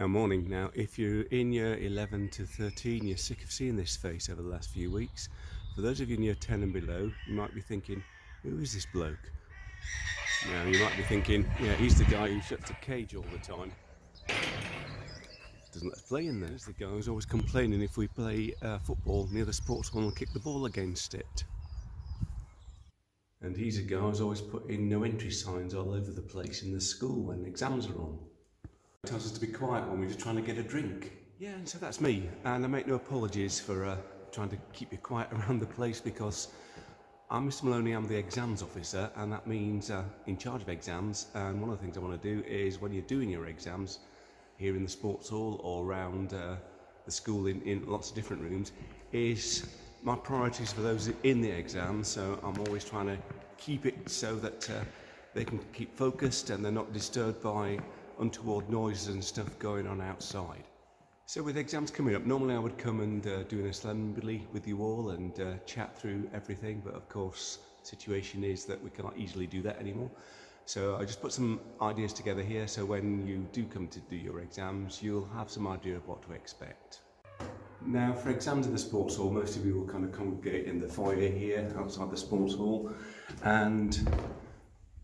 Now, morning. Now, if you're in year 11 to 13, you're sick of seeing this face over the last few weeks. For those of you in year 10 and below, you might be thinking, who is this bloke? Now, you might be thinking, yeah, he's the guy who shuts the cage all the time. Doesn't let us play in there. He's the guy who's always complaining if we play football near the sports hall and kick the ball against it. And he's a guy who's always putting no entry signs all over the place in the school when exams are on. He tells us to be quiet when we're just trying to get a drink. Yeah, and so that's me. And I make no apologies for trying to keep you quiet around the place, because I'm Mr. Maloney, I'm the exams officer, and that means in charge of exams. And one of the things I want to do is, when you're doing your exams here in the sports hall or around the school in lots of different rooms, is my priorities for those in the exams. So I'm always trying to keep it so that they can keep focused and they're not disturbed by untoward noises and stuff going on outside. So with exams coming up, normally I would come and do an assembly with you all and chat through everything, but of course the situation is that we can't easily do that anymore. So I just put some ideas together here, so when you do come to do your exams, you'll have some idea of what to expect. Now, for exams in the sports hall, most of you will kind of congregate in the foyer here outside the sports hall, and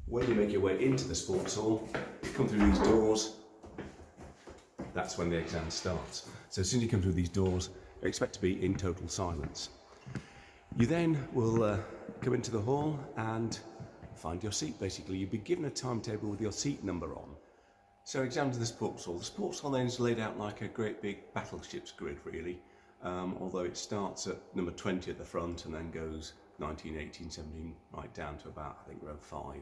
when you make your way into the sports hall, you come through these doors. That's when the exam starts. So as soon as you come through these doors, you expect to be in total silence. You then will come into the hall and find your seat. Basically, you'll be given a timetable with your seat number on. So exams in the sports hall. The sports hall then is laid out like a great big battleship's grid, really. Although it starts at number 20 at the front and then goes 19, 18, 17, right down to about, I think, row 5.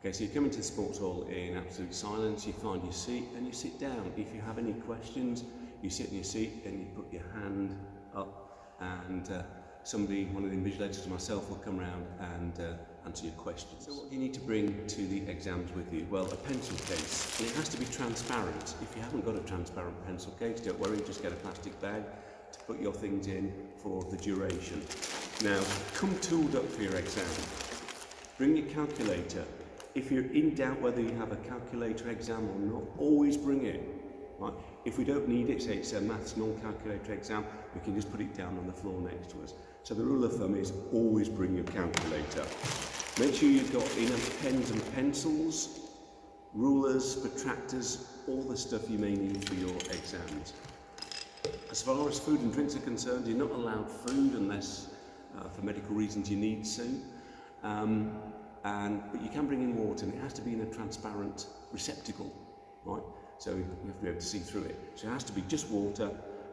Okay, so you come into the sports hall in absolute silence, you find your seat and you sit down. If you have any questions, you sit in your seat and you put your hand up, and somebody, one of the invigilators or myself, will come round and answer your questions. So what do you need to bring to the exams with you? Well, a pencil case, and it has to be transparent. If you haven't got a transparent pencil case, don't worry, just get a plastic bag to put your things in for the duration. Now, come tooled up for your exam. Bring your calculator. If you're in doubt whether you have a calculator exam or not, always bring it. Right? If we don't need it, say it's a maths non-calculator exam, we can just put it down on the floor next to us. So the rule of thumb is always bring your calculator. Make sure you've got enough pens and pencils, rulers, protractors, all the stuff you may need for your exams. As far as food and drinks are concerned, you're not allowed food unless for medical reasons you need to. But you can bring in water, and it has to be in a transparent receptacle, right? So you have to be able to see through it. So it has to be just water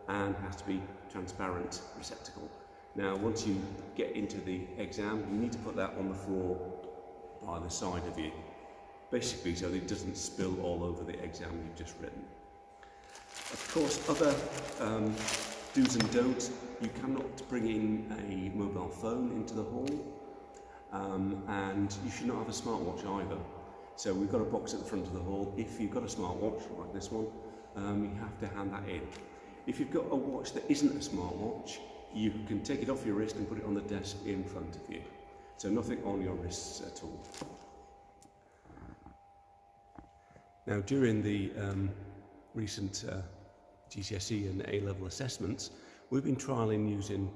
and has to be transparent receptacle. Now, once you get into the exam, you need to put that on the floor by the side of you, basically so that it doesn't spill all over the exam you've just written. Of course, other do's and don'ts, you cannot bring in a mobile phone into the hall. And you should not have a smartwatch either. So we've got a box at the front of the hall. If you've got a smartwatch, like this one, you have to hand that in. If you've got a watch that isn't a smartwatch, you can take it off your wrist and put it on the desk in front of you. So nothing on your wrists at all. Now, during the recent GCSE and A-level assessments, we've been trialling using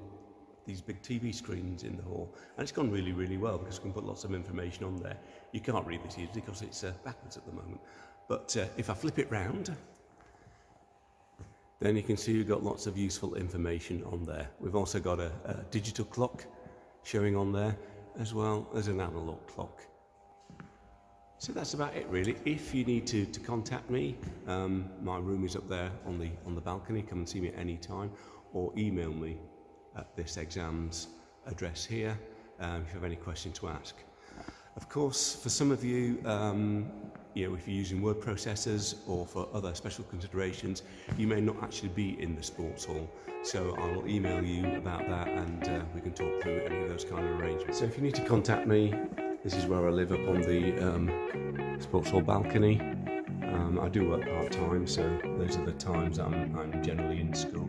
these big TV screens in the hall, and it's gone really, really well because we can put lots of information on there. You can't read this easily because it's backwards at the moment, but if I flip it round, then you can see we've got lots of useful information on there. We've also got a digital clock showing on there, as well as an analog clock. So that's about it, really. If you need to contact me, my room is up there on the balcony. Come and see me at any time, or email me at this exams address here if you have any questions to ask. Of course, for some of you, if you're using word processors or for other special considerations, you may not actually be in the sports hall. So I will email you about that, and we can talk through any of those kind of arrangements. So if you need to contact me, this is where I live, up on the sports hall balcony. I do work part-time, so those are the times I'm generally in school.